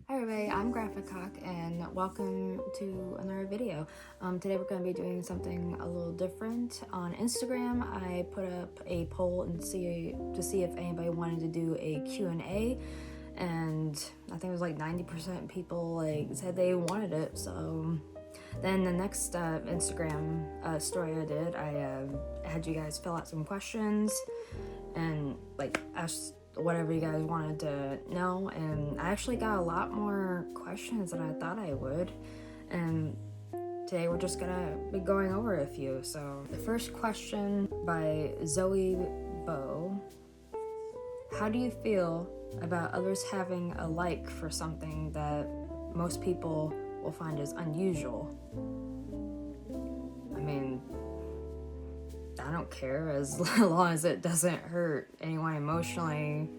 Hi everybody, I'm Graphic Cock and welcome to another video. Today we're going to be doing something a little different. On Instagram, I put up a poll and to see if anybody wanted to do a Q&A, and I think it was like 90% people said they wanted it. So then the next Instagram story I did, I had you guys fill out some questions and ask whatever you guys wanted to know, and I actually got a lot more questions than I thought I would, and today we're just gonna be going over a few. So the first question by Zoe Bo: how do you feel about others having a like for something that most people will find as unusual? I mean, I don't care as long as it doesn't hurt anyone emotionally,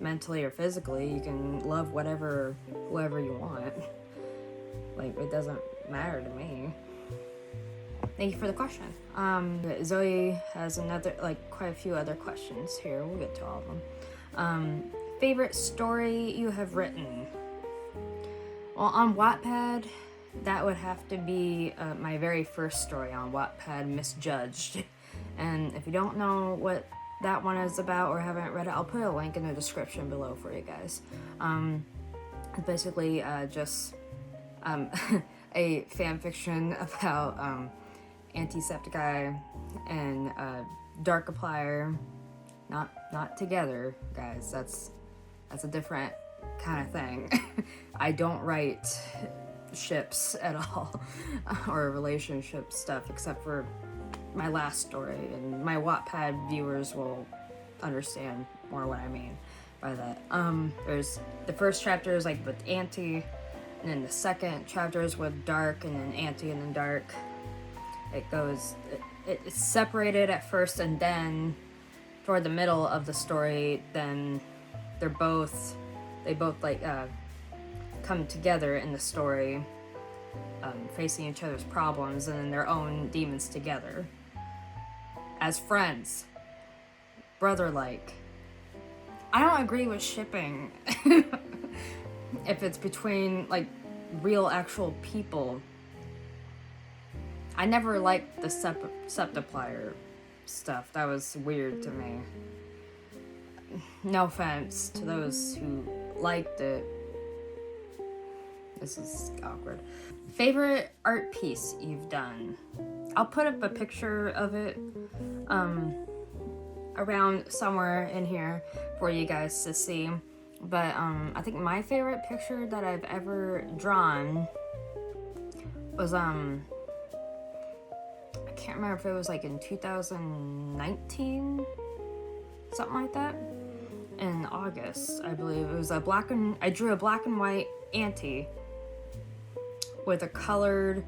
mentally, or physically. You can love whoever you want. It doesn't matter to me. Thank you for the question. Zoe has quite a few other questions here. We'll get to all of them. Favorite story you have written? Well, on Wattpad, that would have to be my very first story on Wattpad, Misjudged. And if you don't know what that one is about or haven't read it, I'll put a link in the description below for you guys. It's basically just a fan fiction about Antisepticeye and Darkiplier. Not together, guys. That's a different kind of thing. I don't write ships at all or relationship stuff, except for my last story, and my Wattpad viewers will understand more what I mean by that. There's the first chapter is with Anti, and then the second chapter is with Dark, and then Anti, and then Dark. It's separated at first, and then for the middle of the story, then they both come together in the story, facing each other's problems and their own demons together as friends, brother-like. I don't agree with shipping if it's between real actual people. I never liked the Septiplier stuff. That was weird to me. No offense to those who liked it. This is awkward. Favorite art piece you've done? I'll put up a picture of it around somewhere in here for you guys to see. But I think my favorite picture that I've ever drawn was I can't remember if it was in 2019, something like that. In August, I believe. It was I drew a black and white Anti with a colored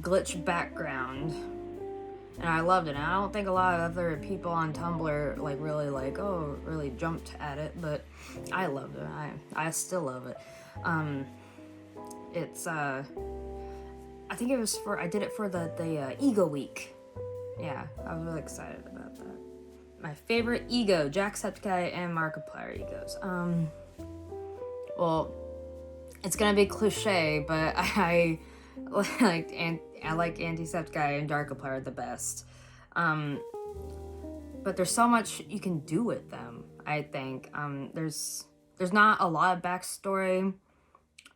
glitch background, and I loved it. And I don't think a lot of other people on Tumblr really jumped at it, but I loved it. I still love it. It's I think it was I did it for the Ego Week. Yeah, I was really excited about that. My favorite ego: Jacksepticeye and Markiplier egos. Well, it's gonna be cliche, but I like Antisepticeye and Darkiplier the best. But there's so much you can do with them, I think. There's not a lot of backstory.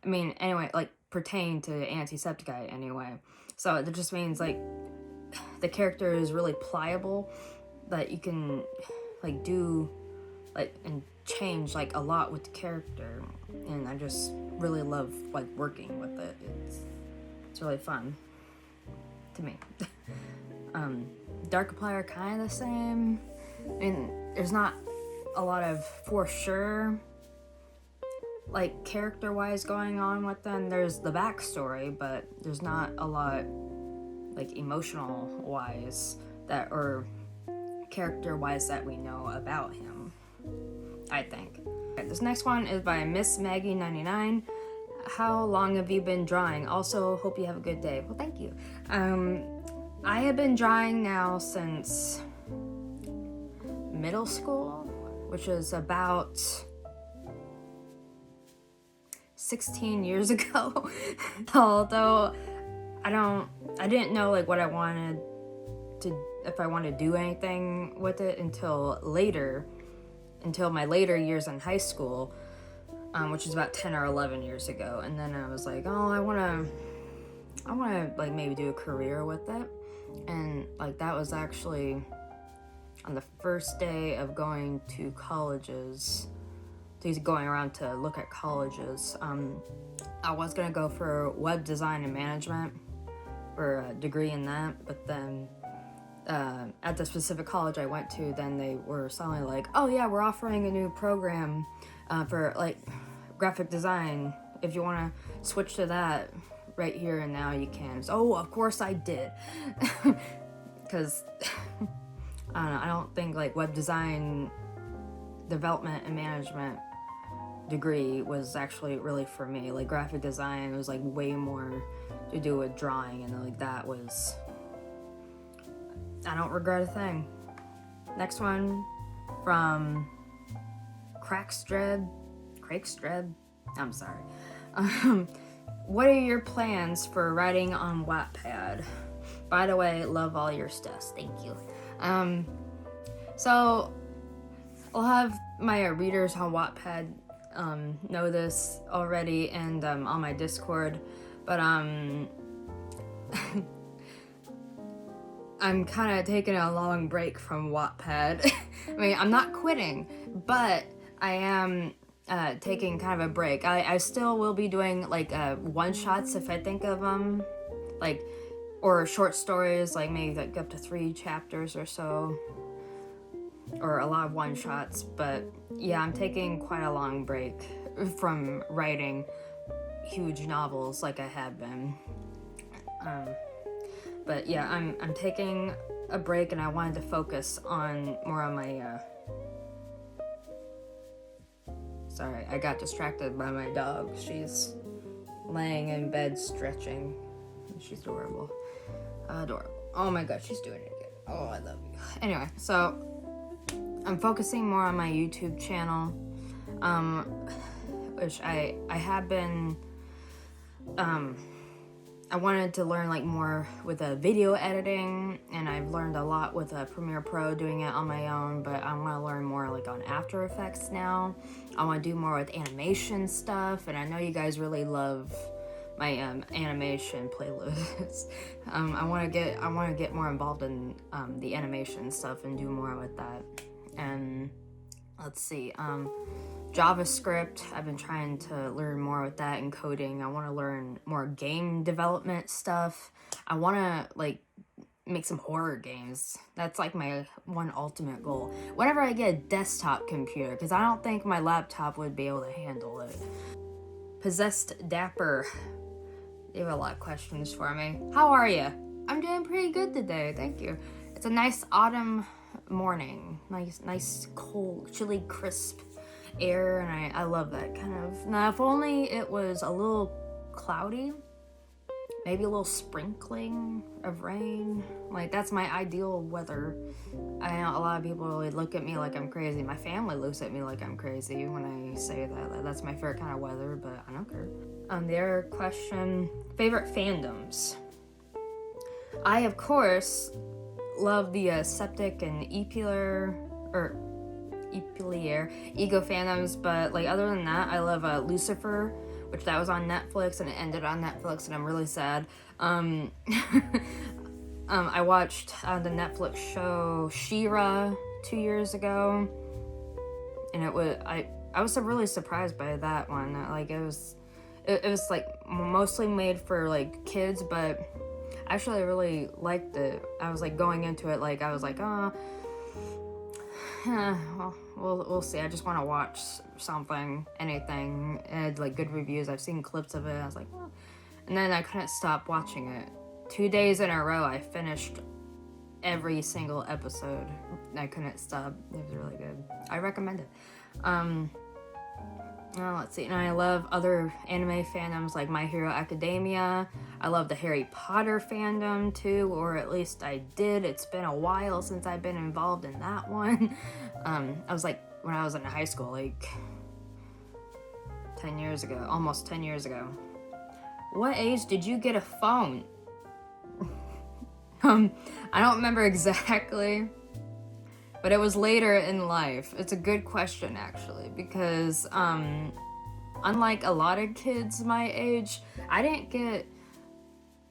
I mean, anyway, pertain to Antisepticeye anyway. So it just means the character is really pliable, that you can do and change a lot with the character, and I just really love working with it. It's really fun to me. Darkiplier kind of the same. I mean, there's not a lot of for sure character wise going on with them. There's the backstory, but there's not a lot emotional wise or character wise that we know about him, I think. Okay, this next one is by Miss Maggie 99. How long have you been drawing? Also, hope you have a good day. Well, thank you. I have been drawing now since middle school, which is about 16 years ago. Although I didn't know like what I wanted to, if I wanted to do anything with it until my later years in high school, which is about 10 or 11 years ago. And then I was like, oh, I want to like maybe do a career with it. And like that was actually on the first day of going to colleges, going around to look at colleges. I was gonna go for web design and management for a degree in that, but then at the specific college I went to, then they were suddenly like, oh yeah, we're offering a new program for like graphic design. If you want to switch to that right here and now, you can. So, oh, of course I did. Because I don't know, I don't think like web design development and management degree was actually really for me. Like graphic design was like way more to do with drawing, and like that was, I don't regret a thing. Next one from Craigstred. I'm sorry. What are your plans for writing on Wattpad? By the way, love all your stuff. Thank you. So I'll have my readers on Wattpad know this already, and on my Discord, but I'm kind of taking a long break from Wattpad. I mean, I'm not quitting, but I am taking kind of a break. I still will be doing like one-shots if I think of them, like, or short stories, like maybe like up to 3 chapters or so, or a lot of one-shots. But yeah, I'm taking quite a long break from writing huge novels like I have been. But yeah, I'm taking a break, and I wanted to focus more on my sorry, I got distracted by my dog. She's laying in bed stretching. She's adorable. Oh my god, she's doing it again. Oh, I love you. Anyway, so I'm focusing more on my YouTube channel, which I have been, I wanted to learn like more with video editing, and I've learned a lot with Premiere Pro doing it on my own, but I want to learn more like on After Effects now. I want to do more with animation stuff, and I know you guys really love my animation playlist. I want to get more involved in the animation stuff and do more with that. And let's see, JavaScript, I've been trying to learn more with that and coding. I want to learn more game development stuff. I want to like make some horror games. That's like my one ultimate goal. Whenever I get a desktop computer, because I don't think my laptop would be able to handle it. Possessed Dapper, you have a lot of questions for me. How are you? I'm doing pretty good today, thank you. It's a nice autumn morning. Nice cold, chilly, crisp air, and I love that kind of. Now, if only it was a little cloudy, maybe a little sprinkling of rain. Like, that's my ideal weather. I know a lot of people would look at me like I'm crazy. My family looks at me like I'm crazy when I say that. That's my favorite kind of weather, but I don't care. The other question, favorite fandoms. I, of course, love the Septic and Epilier Ego fandoms, but like other than that, I love Lucifer, which that was on Netflix and it ended on Netflix, and I'm really sad. I watched the Netflix show She-Ra 2 years ago, and I was really surprised by that one. Like it was like mostly made for like kids, but actually I really liked it. I was like going into it like I was like, well, we'll see. I just want to watch something, anything. It had like good reviews. I've seen clips of it. I was like, well. And then I couldn't stop watching it. 2 days in a row, I finished every single episode. I couldn't stop. It was really good. I recommend it. Let's see. And I love other anime fandoms like My Hero Academia. I love the Harry Potter fandom too, or at least I did. It's been a while since I've been involved in that one. I was like, when I was in high school, like 10 years ago, almost 10 years ago. What age did you get a phone? I don't remember exactly, but it was later in life. It's a good question, actually, because unlike a lot of kids my age, I didn't get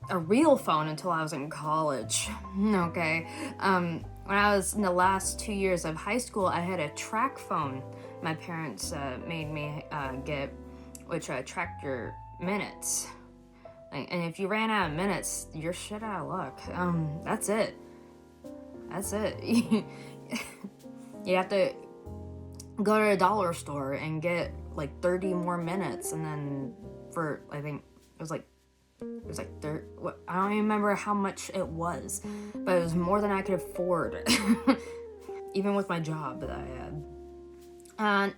a real phone until I was in college. Okay. When I was in the last 2 years of high school, I had a track phone my parents made me get, which tracked your minutes. And if you ran out of minutes, you're shit out of luck. That's it. You have to go to a dollar store and get like 30 more minutes, and then for, I think it was like 30, what, I don't even remember how much it was, but it was more than I could afford, even with my job that I had. And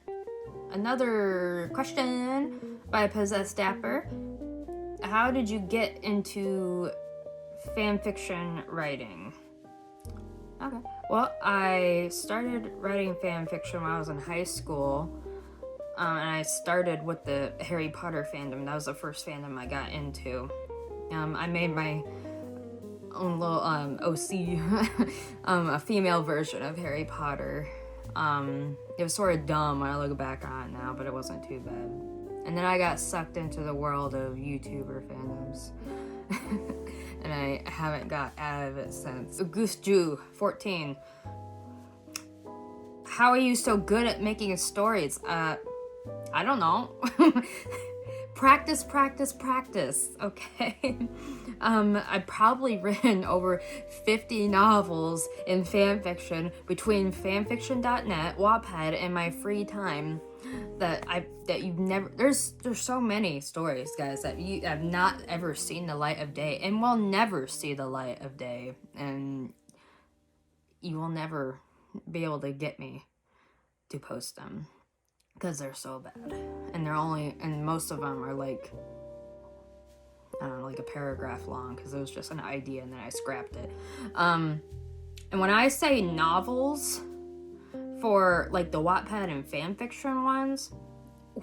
another question by Possessed Dapper: how did you get into fan fiction writing? Okay, well, I started writing fan fiction when I was in high school, and I started with the Harry Potter fandom. That was the first fandom I got into. I made my own little OC, a female version of Harry Potter. It was sort of dumb when I look back on it now, but it wasn't too bad. And then I got sucked into the world of YouTuber fandoms. And I haven't got out of it since. Goose Jew, 14. How are you so good at making stories? I don't know. Practice, okay? I've probably written over 50 novels in fanfiction between fanfiction.net, Wattpad, and my free time that you've never, there's so many stories, guys, that you have not ever seen the light of day and will never see the light of day, and you will never be able to get me to post them because they're so bad, and most of them are like, I don't know, like a paragraph long, because it was just an idea and then I scrapped it. And when I say novels for like the Wattpad and fanfiction ones,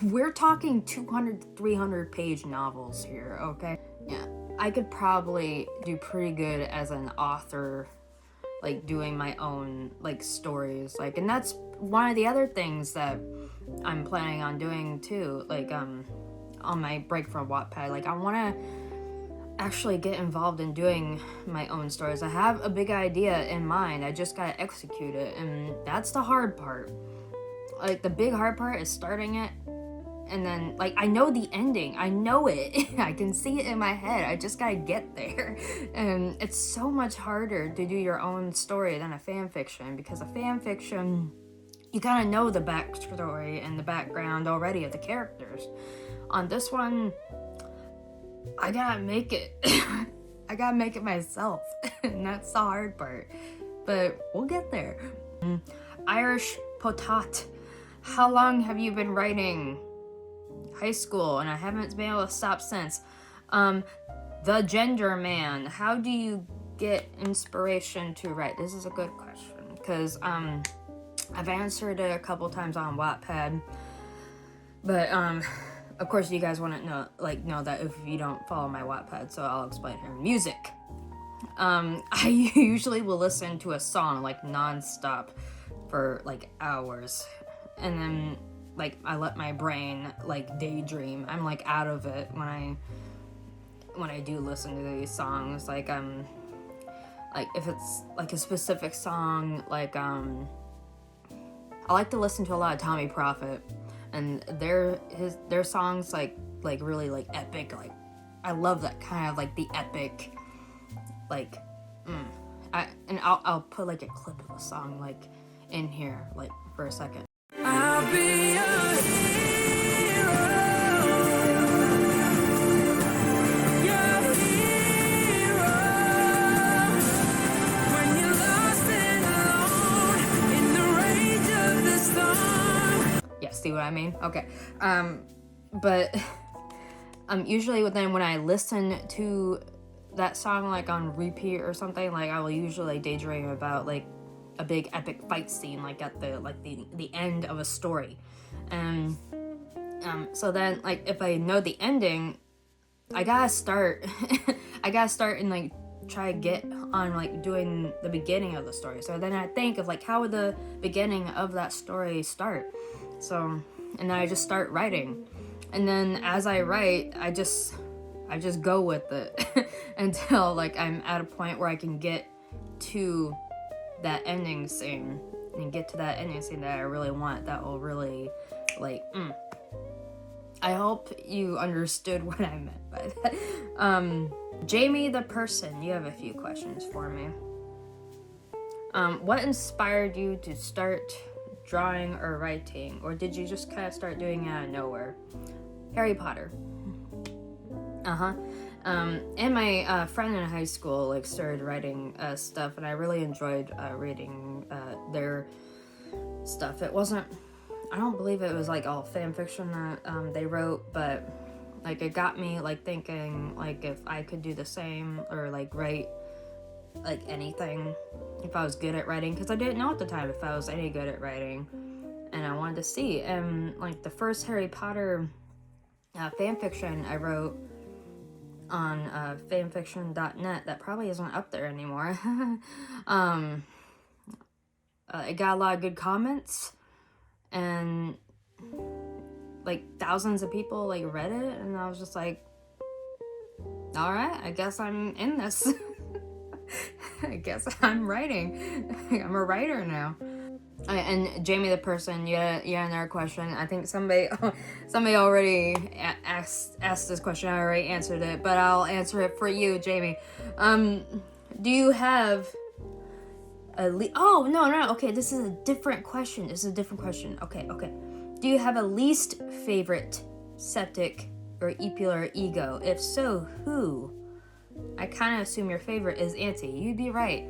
we're talking 200, 300 page novels here, okay? Yeah, I could probably do pretty good as an author, like doing my own like stories, like, and that's one of the other things that I'm planning on doing too, like on my break from Wattpad. Like, I want to actually get involved in doing my own stories. I have a big idea in mind, I just gotta execute it, and that's the hard part. Like, the big hard part is starting it, and then, like, I know the ending, I know it, I can see it in my head, I just gotta get there. And it's so much harder to do your own story than a fan fiction, because a fan fiction, you kind of know the backstory and the background already of the characters. On this one, I gotta make it. I gotta make it myself, and that's the hard part. But we'll get there. Irish Potat: how long have you been writing? High school, and I haven't been able to stop since. The Gender Man: how do you get inspiration to write? This is a good question, because I've answered it a couple times on Wattpad, but of course you guys want to know that if you don't follow my Wattpad, so I'll explain here. Music. I usually will listen to a song like non-stop for like hours, and then like I let my brain like daydream. I'm like out of it when I do listen to these songs. Like if it's like a specific song, like I like to listen to a lot of Tommy Prophet, and their songs like really like epic. Like, I love that kind of like the epic, like I'll put like a clip of a song like in here like for a second. I'll be your hero, your hero, when you're lost and alone in the rage of the storm. Yeah, see what I mean? Okay. But usually when I listen to that song like on repeat or something, like I will usually daydream about like a big epic fight scene, like at the end of a story, and So then, like, if I know the ending, I gotta start and like try to get on like doing the beginning of the story. So then I think of like, how would the beginning of that story start? So, and then I just start writing, and then as I write, I just go with it until like I'm at a point where I can get to that ending scene and get to that ending scene that I really want, that will really like I hope you understood what I meant by that. Jamie the person, you have a few questions for me. What inspired you to start drawing or writing, or did you just kind of start doing it out of nowhere? Harry Potter. And my friend in high school like started writing stuff, and I really enjoyed reading their stuff. It wasn't, I don't believe it was like all fan fiction that they wrote, but like it got me like thinking like if I could do the same or like write like anything, if I was good at writing, because I didn't know at the time if I was any good at writing, and I wanted to see. And like the first Harry Potter fan fiction I wrote on fanfiction.net, that probably isn't up there anymore. It got a lot of good comments, and like thousands of people like read it, and I was just like, all right, I guess I'm in this. I guess I'm writing. I'm a writer now. And Jamie the person, yeah, another question. I think somebody already asked this question. I already answered it, but I'll answer it for you, Jamie. Do you have oh no, okay, this is a different question. Okay. Do you have a least favorite septic or epular ego? If so, who? I kind of assume your favorite is Auntie. You'd be right.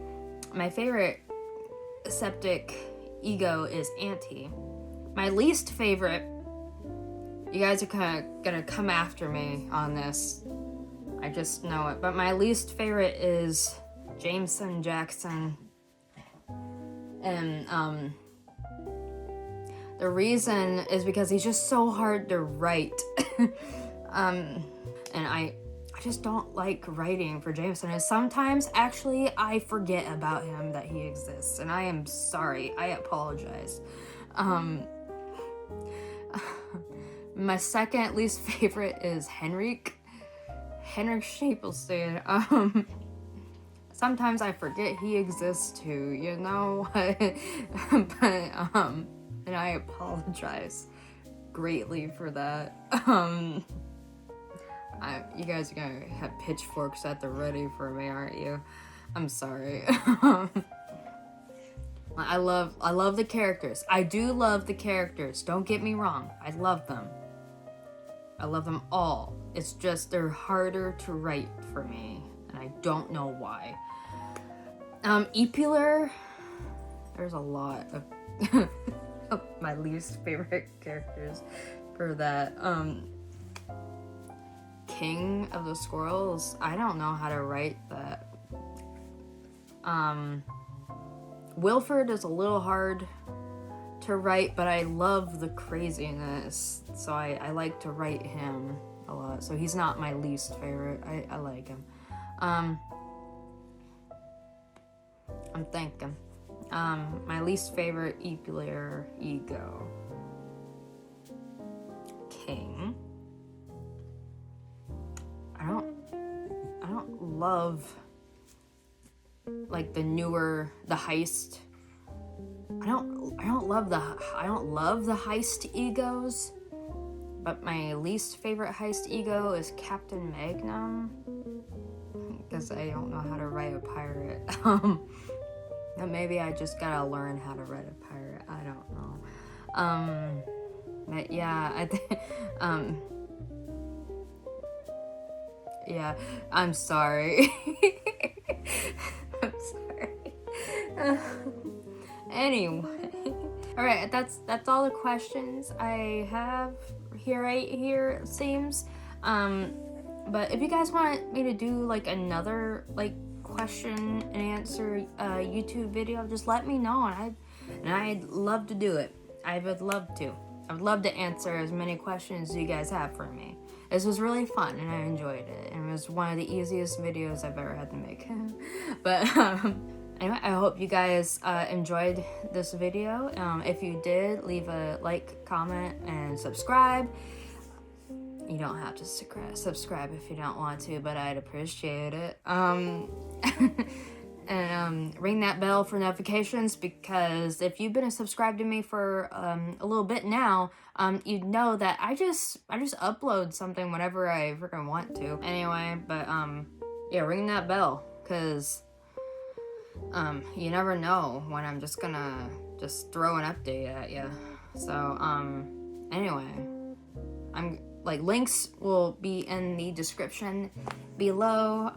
My favorite septic ego is Auntie. My least favorite, you guys are kind of gonna come after me on this, I just know it, but my least favorite is Jameson Jackson. And the reason is because he's just so hard to write. And I just don't like writing for Jameson, and sometimes actually I forget about him, that he exists, and I am sorry. I apologize. My second least favorite is Henrik Stapleton. Sometimes I forget he exists too, you know. But and I apologize greatly for that. You guys are gonna have pitchforks at the ready for me, aren't you? I'm sorry. I love the characters. I do love the characters. Don't get me wrong. I love them. I love them all. It's just they're harder to write for me, and I don't know why. Epular. There's a lot of my least favorite characters for that. King of the Squirrels, I don't know how to write that. Wilford is a little hard to write, but I love the craziness, so I like to write him a lot. So he's not my least favorite. I like him. I'm thinking. My least favorite epular ego. King. I don't love like the heist. I don't love the heist egos, but my least favorite heist ego is Captain Magnum, because I don't know how to write a pirate. Maybe I just gotta learn how to write a pirate. I don't know. But yeah, I think yeah, I'm sorry. I'm sorry. Anyway, all right, that's all the questions I have here. Right here, it seems. But if you guys want me to do like another like question and answer YouTube video, just let me know, and I'd love to do it. I would love to. I would love to answer as many questions you guys have for me. This was really fun and I enjoyed it. And it was one of the easiest videos I've ever had to make. But anyway, I hope you guys enjoyed this video. If you did, leave a like, comment, and subscribe. You don't have to subscribe if you don't want to, but I'd appreciate it. And ring that bell for notifications, because if you've been subscribed to me for a little bit now, you'd know that I just upload something whenever I freaking want to. Anyway, but yeah, ring that bell, because you never know when I'm just gonna throw an update at you. So anyway, links will be in the description below.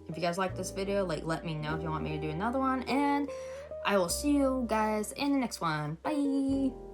If you guys like this video, let me know if you want me to do another one, and I will see you guys in the next one. Bye!